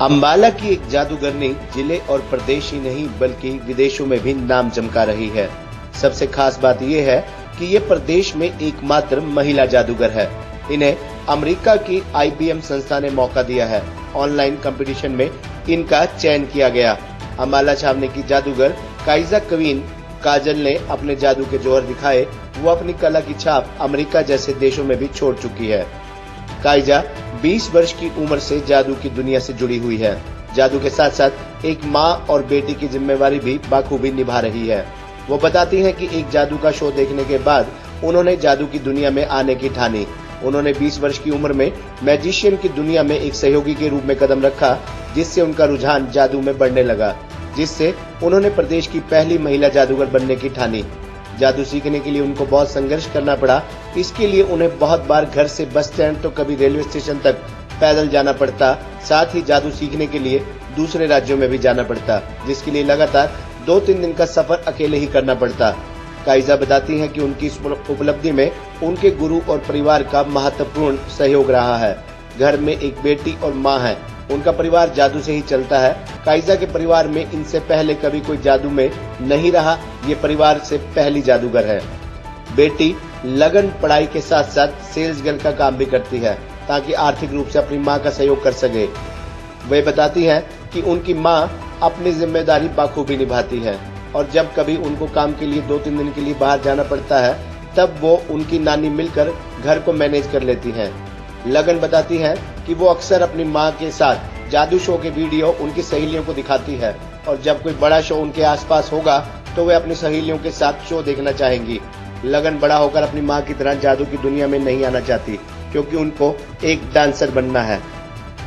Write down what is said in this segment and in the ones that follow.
अंबाला की एक जादूगरनी जिले और प्रदेश ही नहीं बल्कि विदेशों में भी नाम चमका रही है। सबसे खास बात यह है कि ये प्रदेश में एकमात्र महिला जादूगर है। इन्हें अमेरिका की IBM संस्था ने मौका दिया है। ऑनलाइन कंपटीशन में इनका चयन किया गया। अंबाला छावनी की जादूगर काइजा क्वीन काजल ने अपने जादू के जोहर दिखाए। वो अपनी कला की छाप अमेरिका जैसे देशों में भी छोड़ चुकी है। काइजा 20 वर्ष की उम्र से जादू की दुनिया से जुड़ी हुई है। जादू के साथ साथ एक माँ और बेटी की जिम्मेवारी भी बाखूबी निभा रही है। वो बताती हैं कि एक जादू का शो देखने के बाद उन्होंने जादू की दुनिया में आने की ठानी। उन्होंने 20 वर्ष की उम्र में मैजिशियन की दुनिया में एक सहयोगी के रूप में कदम रखा, जिससे उनका रुझान जादू में बढ़ने लगा, जिससे उन्होंने प्रदेश की पहली महिला जादूगर बनने की ठानी। जादू सीखने के लिए उनको बहुत संघर्ष करना पड़ा। इसके लिए उन्हें बहुत बार घर से बस स्टैंड तो कभी रेलवे स्टेशन तक पैदल जाना पड़ता। साथ ही जादू सीखने के लिए दूसरे राज्यों में भी जाना पड़ता, जिसके लिए लगातार 2-3 दिन का सफर अकेले ही करना पड़ता। काइजा बताती हैं कि उनकी इस उपलब्धि में उनके गुरु और परिवार का महत्वपूर्ण सहयोग रहा है। घर में एक बेटी और माँ है। उनका परिवार जादू से ही चलता है। काइजा के परिवार में इनसे पहले कभी कोई जादू में नहीं रहा। ये परिवार से पहली जादूगर है। बेटी लगन पढ़ाई के साथ साथ सेल्स गर्ल का काम भी करती है, ताकि आर्थिक रूप से अपनी मां का सहयोग कर सके। वे बताती हैं कि उनकी मां अपनी जिम्मेदारी बाखूबी निभाती है और जब कभी उनको काम के लिए 2-3 दिन के लिए बाहर जाना पड़ता है, तब वो उनकी नानी मिलकर घर को मैनेज कर लेती हैं। लगन बताती हैं कि वो अक्सर अपनी मां के साथ जादू शो के वीडियो उनकी सहेलियों को दिखाती है और जब कोई बड़ा शो उनके आसपास होगा तो वे अपनी सहेलियों के साथ शो देखना चाहेंगी। लगन बड़ा होकर अपनी मां की तरह जादू की दुनिया में नहीं आना चाहती, क्योंकि उनको एक डांसर बनना है।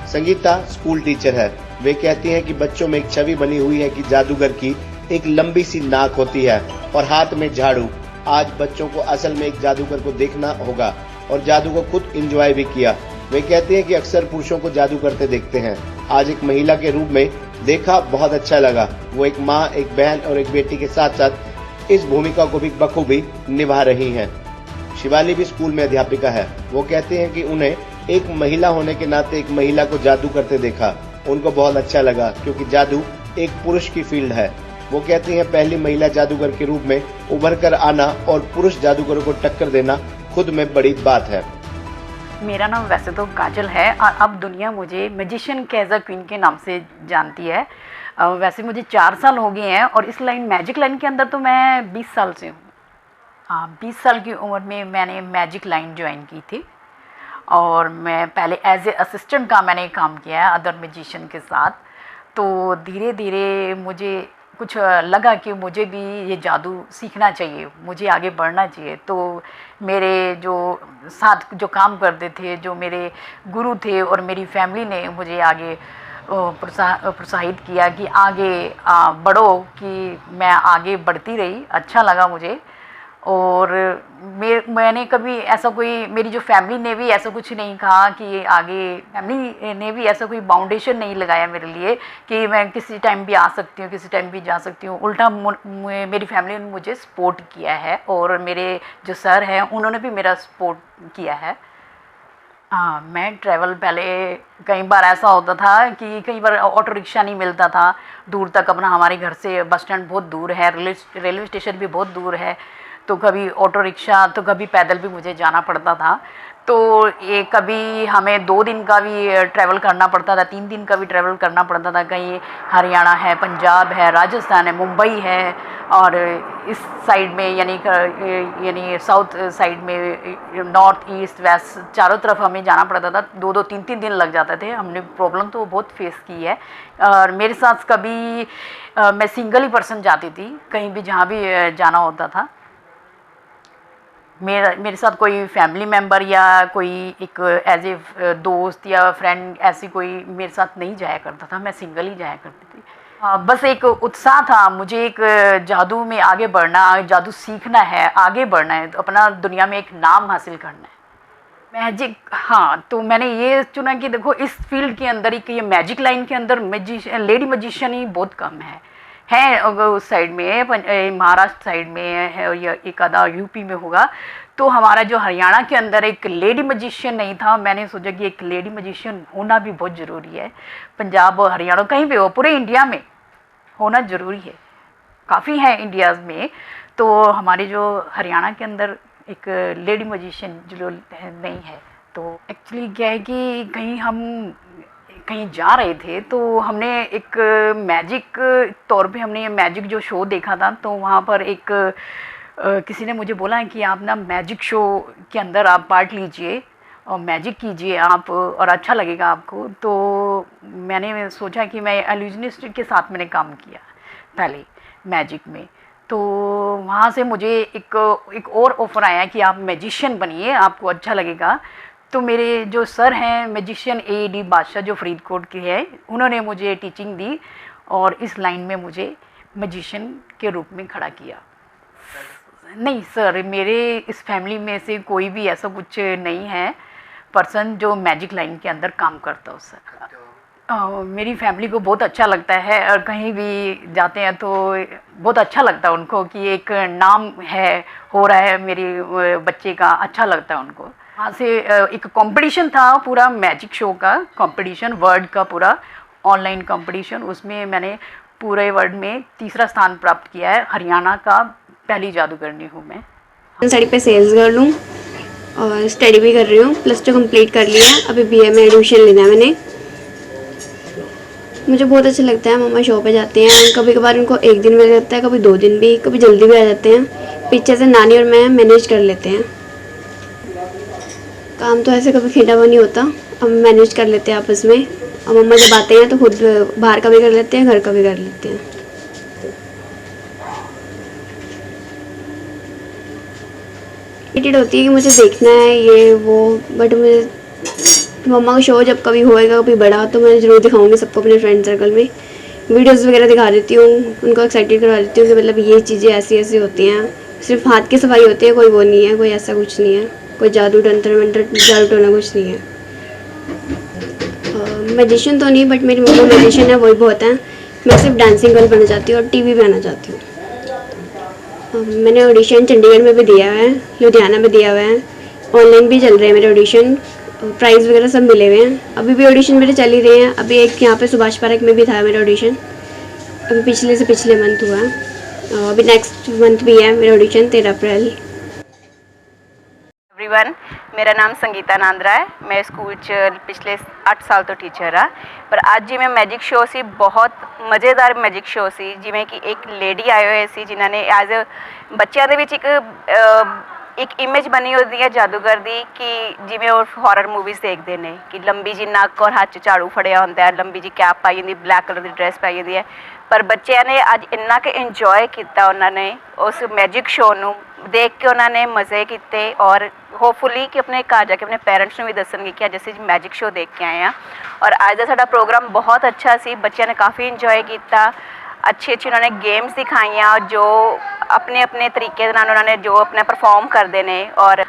संगीता स्कूल टीचर है। वे कहती हैं कि बच्चों में एक छवि बनी हुई है कि जादूगर की एक लंबी सी नाक होती है और हाथ में झाड़ू। आज बच्चों को असल में एक जादूगर को देखना होगा और जादू को खुद एंजॉय भी किया। वे कहते हैं कि अक्सर पुरुषों को जादू करते देखते हैं, आज एक महिला के रूप में देखा, बहुत अच्छा लगा। वो एक माँ, एक बहन और एक बेटी के साथ साथ इस भूमिका को भी बखूबी निभा रही हैं। शिवाली भी स्कूल में अध्यापिका है। वो कहते हैं कि उन्हें एक महिला होने के नाते एक महिला को जादू करते देखा, उनको बहुत अच्छा लगा, क्योंकि जादू एक पुरुष की फील्ड है। वो कहती हैं पहली महिला जादूगर के रूप में उभर कर आना और पुरुष जादूगरों को टक्कर देना खुद में बड़ी बात है। मेरा नाम वैसे तो काजल है और अब दुनिया मुझे मैजिशियन काइजा क्वीन के नाम से जानती है। वैसे मुझे 4 साल हो गए हैं और इस लाइन मैजिक लाइन के अंदर तो मैं 20 साल से हूँ। हाँ, 20 साल की उम्र में मैंने मैजिक लाइन ज्वाइन की थी और मैं पहले एज ए असिस्टेंट का मैंने काम किया है अदर मैजिशियन के साथ। तो धीरे धीरे मुझे कुछ लगा कि मुझे भी ये जादू सीखना चाहिए, मुझे आगे बढ़ना चाहिए। तो मेरे जो साथ जो काम करते थे, जो मेरे गुरु थे और मेरी फैमिली ने मुझे आगे प्रोत्साहित किया कि आगे बढ़ो, कि मैं आगे बढ़ती रही। अच्छा लगा मुझे। और मैंने कभी ऐसा कोई, मेरी जो फैमिली ने भी ऐसा कुछ नहीं कहा कि आगे, फैमिली ने भी ऐसा कोई बाउंडेशन नहीं लगाया मेरे लिए कि मैं किसी टाइम भी आ सकती हूँ, किसी टाइम भी जा सकती हूँ। उल्टा मेरी फैमिली ने मुझे सपोर्ट किया है और मेरे जो सर हैं उन्होंने भी मेरा सपोर्ट किया है। हाँ, मैं ट्रैवल पहले कई बार ऐसा होता था कि कई बार ऑटो रिक्शा नहीं मिलता था दूर तक अपना। हमारे घर से बस स्टैंड बहुत दूर है, रेलवे स्टेशन भी बहुत दूर है, तो कभी ऑटो रिक्शा तो कभी पैदल भी मुझे जाना पड़ता था। तो ये कभी हमें 2 दिन का भी ट्रैवल करना पड़ता था, 3 दिन का भी ट्रैवल करना पड़ता था। कहीं हरियाणा है, पंजाब है, राजस्थान है, मुंबई है और इस साइड में यानी साउथ साइड में नॉर्थ ईस्ट वेस्ट चारों तरफ हमें जाना पड़ता था। 2-2 3-3 दिन लग जाते थे। हमने प्रॉब्लम तो बहुत फेस की है। और मेरे साथ कभी मैं सिंगल ही पर्सन जाती थी कहीं भी, जहाँ भी जाना होता था। मेरे साथ कोई फैमिली मेम्बर या कोई एक एज ए दोस्त या फ्रेंड ऐसी कोई मेरे साथ नहीं जाया करता था, मैं सिंगल ही जाया करती थी। बस एक उत्साह था मुझे, एक जादू में आगे बढ़ना, जादू सीखना है, आगे बढ़ना है, अपना दुनिया में एक नाम हासिल करना है। मैजिक, हाँ, तो मैंने ये चुना कि देखो इस फील्ड के अंदर ही, कि ये मैजिक लाइन के अंदर लेडी मैजिशियन ही बहुत कम है। है उस साइड में है, महाराष्ट्र साइड में है और या एक आधा यूपी में होगा। तो हमारा जो हरियाणा के अंदर एक लेडी मजिशियन नहीं था, मैंने सोचा कि एक लेडी मजिशियन होना भी बहुत ज़रूरी है। पंजाब और हरियाणा कहीं भी हो, पूरे इंडिया में होना ज़रूरी है, काफ़ी है इंडिया में। तो हमारे जो हरियाणा के अंदर एक लेडी मजिशियन जो नहीं है। तो एक्चुअली क्या है कि कहीं जा रहे थे तो हमने एक मैजिक तौर पे हमने ये मैजिक जो शो देखा था। तो वहाँ पर एक किसी ने मुझे बोला है कि आप ना मैजिक शो के अंदर आप पार्ट लीजिए और मैजिक कीजिए आप और अच्छा लगेगा आपको। तो मैंने सोचा कि मैं इल्यूजनिस्ट के साथ मैंने काम किया पहले मैजिक में। तो वहाँ से मुझे एक और ऑफ़र आया कि आप मैजिशियन बनिए, आपको अच्छा लगेगा। तो मेरे जो सर हैं मैजिशियन AD बादशाह जो फरीदकोट के हैं, उन्होंने मुझे टीचिंग दी और इस लाइन में मुझे मैजिशियन के रूप में खड़ा किया। नहीं सर, मेरे इस फैमिली में से कोई भी ऐसा कुछ नहीं है पर्सन जो मैजिक लाइन के अंदर काम करता हो सर। मेरी फैमिली को बहुत अच्छा लगता है और कहीं भी जाते हैं तो बहुत अच्छा लगता है उनको कि एक नाम है हो रहा है मेरे बच्चे का, अच्छा लगता है उनको। वहाँ से एक कंपटीशन था पूरा मैजिक शो का कंपटीशन, वर्ल्ड का पूरा ऑनलाइन कंपटीशन। उसमें मैंने पूरे वर्ल्ड में 3रा स्थान प्राप्त किया है। हरियाणा का पहली जादूगरनी हूँ मैं। साड़ी पे सेल्स गर्ल हूँ और स्टडी भी कर रही हूँ। +2 कंप्लीट कर लिया, अभी BA में एडमिशन लेना है मैंने। मुझे बहुत अच्छा लगता है। मम्मा शो पे जाते हैं, कभी कभार उनको 1 दिन मिल जाता है, कभी 2 दिन भी, कभी जल्दी भी आ जाते हैं। पीछे से नानी और मैं मैनेज कर लेते हैं काम। तो ऐसे कभी खिंडा हुआ नहीं होता, हम मैनेज कर लेते हैं आपस में। और मम्मा जब आते हैं तो खुद बाहर का भी कर लेते हैं, घर का भी कर लेते हैं। एक्साइटेड होती है कि मुझे देखना है ये वो, बट मुझे मम्मा का शो जब कभी होएगा कभी बड़ा तो मैं ज़रूर दिखाऊंगी सबको अपने फ्रेंड सर्कल में। वीडियोस वगैरह दिखा देती हूँ, उनको एक्साइटेड करवा देती हूँ कि मतलब ये चीज़ें ऐसी ऐसी होती हैं। सिर्फ हाथ की सफाई होती है, कोई वो नहीं है, कोई ऐसा कुछ नहीं है, कोई जादू टंत्र मंत्र जादू टोना कुछ नहीं है। मैजिशियन तो नहीं, बट मेरी मम्मा मैजिशियन है, वही बहुत है। मैं सिर्फ डांसिंग गर्ल बनना चाहती हूँ और टीवी पे आना चाहती हूँ। मैंने ऑडिशन चंडीगढ़ में भी दिया है, लुधियाना में दिया हुआ है, ऑनलाइन भी चल रहे हैं मेरे ऑडिशन, प्राइज़ वगैरह सब मिले हुए हैं। अभी भी ऑडिशन मेरे चल ही रहे हैं। अभी एक यहाँ पे सुभाष पार्क में भी था मेरा ऑडिशन, अभी पिछले मंथ हुआ। अभी नेक्स्ट मंथ भी है मेरा ऑडिशन 13 अप्रैल। एवरीवन, मेरा नाम संगीता नांद्रा है। मैं स्कूल पिछले 8 साल तो टीचर हाँ, पर आज जिमें मैजिक शो सी बहुत मज़ेदार मैजिक शो सी, जिमें कि एक लेडी आए हुए सी जिन्होंने एज बच्चों के विच एक इमेज बनी होती है जादूगर दी कि जिमें वो हॉरर मूवीज़ देखते हैं कि लंबी जी नक और हाथ झाड़ू फड़िया होंदा है, लंबी जी कैप पाई होंदी, ब्लैक कलर की ड्रेस पाई होंदी है। पर बच्चों ने अज इन्ना कि इंजॉय किया, उन्होंने उस मैजिक शो नू देख के उन्होंने मज़े किए और होपफुली कि अपने घर जाके अपने पेरेंट्स भी दसणगे कि अज असीं मैजिक शो देख के आए हैं। और अज का साडा प्रोग्राम बहुत अच्छा सी, बच्चों ने काफ़ी इंजॉय किया, अच्छी उन्होंने गेम्स दिखाइया जो अपने अपने तरीके उन्होंने जो अपना परफॉर्म करते हैं। और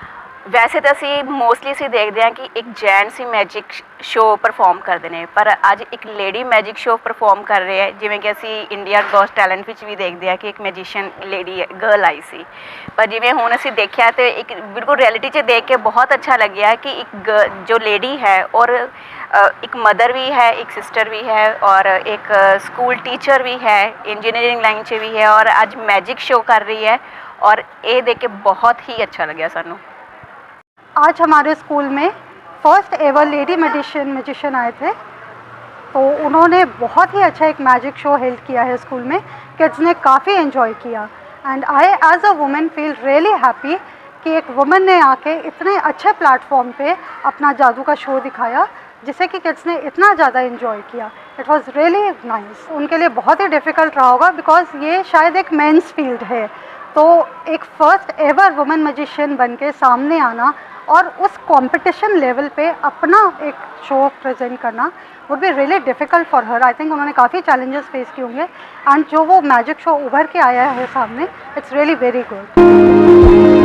वैसे तो असी मोस्टली असी देखते हैं कि एक जेंट्स ही मैजिक शो परफॉर्म करते हैं, पर अज एक लेडी मैजिक शो परफॉर्म कर रहे हैं, जिमें कि असी इंडिया गॉट टैलेंट विच भी देखते हैं कि एक मैजिशियन लेडी गर्ल आई सी। पर जिमें हुण असी देखा तो एक बिल्कुल रियलिटी च देख के बहुत अच्छा लग्या कि एक जो लेडी है और एक मदर भी है, एक सिस्टर भी है और एक स्कूल टीचर भी है, इंजीनियरिंग लाइन से भी है और आज मैजिक शो कर रही है। और ये देख के बहुत ही अच्छा लग्या सानू। आज हमारे स्कूल में फर्स्ट एवर लेडी मैजिशियन आए थे, तो उन्होंने बहुत ही अच्छा एक मैजिक शो हेल्ड किया है स्कूल में। किड्स ने काफ़ी एंजॉय किया and I as a women feel really happy कि एक वुमेन ने आके इतने अच्छे प्लेटफॉर्म पे अपना जादू का शो दिखाया जिसे कि किड्स ने इतना ज़्यादा एंजॉय किया। It was really nice. उनके लिए बहुत ही डिफ़िकल्ट रहा होगा बिकॉज ये शायद एक मेंस फील्ड है, तो एक फ़र्स्ट एवर वुमेन मैजिशियन बन के सामने आना और उस कंपटीशन लेवल पे अपना एक शो प्रेजेंट करना would be really difficult for her. I think उन्होंने काफ़ी चैलेंजेस फेस किए होंगे एंड जो वो मैजिक शो उभर के आया है सामने, इट्स रियली वेरी गुड।